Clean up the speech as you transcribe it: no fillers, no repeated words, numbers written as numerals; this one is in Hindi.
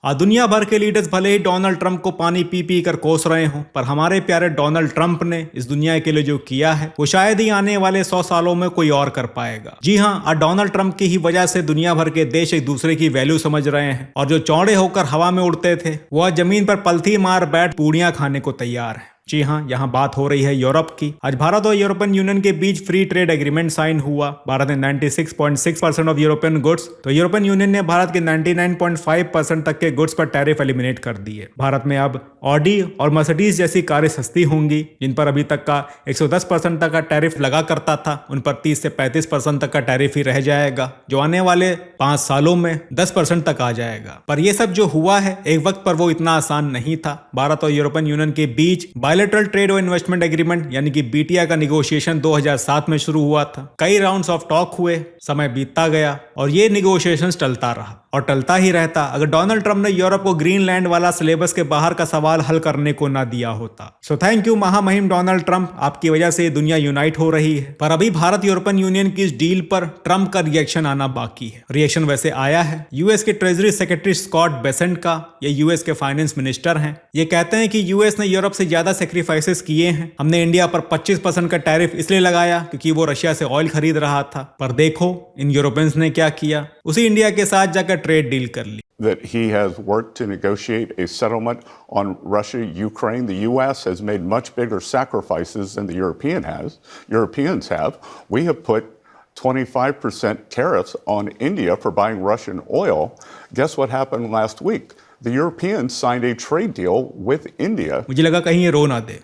दुनिया भर के लीडर्स भले ही डोनाल्ड ट्रंप को पानी पी पी कर कोस रहे हों, पर हमारे प्यारे डोनाल्ड ट्रंप ने इस दुनिया के लिए जो किया है वो शायद ही आने वाले 100 सालों में कोई और कर पाएगा। जी हाँ, आज डोनाल्ड ट्रंप की ही वजह से दुनिया भर के देश एक दूसरे की वैल्यू समझ रहे हैं और जो चौड़े होकर हवा में उड़ते थे वो आज जमीन पर पलथी मार बैठ पूड़ियां खाने को तैयार है। जी हाँ, यहाँ बात हो रही है यूरोप की। आज भारत और यूरोपियन यूनियन के बीच फ्री ट्रेड एग्रीमेंट साइन हुआ। भारत ने 96.6% ऑफ यूरोपियन गुड्स, तो यूरोपियन यूनियन ने भारत के 99.5% तक के गुड्स पर टैरिफ एलिमिनेट कर दिए। भारत में अब ऑडी और मर्सिडीज जैसी कारें सस्ती होंगी, जिन पर अभी तक का 110% तक का टैरिफ लगा करता था, उन पर 30 से 35% तक का टैरिफ ही रह जाएगा, जो आने वाले 5 सालों में 10% तक आ जाएगा। पर यह सब जो हुआ है एक वक्त पर वो इतना आसान नहीं था। भारत और यूरोपियन यूनियन के बीच बायलैटरल ट्रेड और इन्वेस्टमेंट एग्रीमेंट यानी कि बीटीआई का निगोशिएशन 2007 में शुरू हुआ था। कई राउंड्स ऑफ टॉक हुए, समय बीतता गया और ये निगोशिएशंस टलता रहा और टलता ही रहता अगर डोनाल्ड ट्रंप ने यूरोप को ग्रीनलैंड वाला सिलेबस के बाहर का सवाल हल करने को ना दिया होता। सो थैंक यू महामहिम डोनाल्ड ट्रंप, आपकी वजह से दुनिया यूनाइट हो रही है। पर अभी भारत यूरोपियन यूनियन की इस डील पर ट्रंप का रिएक्शन आना बाकी है। रिएक्शन वैसे आया है यूएस के ट्रेजरी सेक्रेटरी स्कॉट बेसेंट का। ये यूएस के फाइनेंस मिनिस्टर हैं। ये कहते हैं कि यूएस ने यूरोप से ज्यादा सेक्रीफाइसेस किए हैं। हमने इंडिया पर 25% का टैरिफ इसलिए लगाया क्योंकि वो रशिया से ऑयल खरीद रहा था, पर देखो इन यूरोपियंस ने क्या किया, उसी इंडिया के साथ जाकर ट्रेड डील कर ली। That he has worked to negotiate a settlement on Russia, Ukraine. The U.S. has made much bigger sacrifices than the Europeans have. We have put 25% tariffs on India for buying Russian oil. Guess what happened last week? The Europeans signed a trade deal with India. मुझे लगा कहीं ये रो ना दे।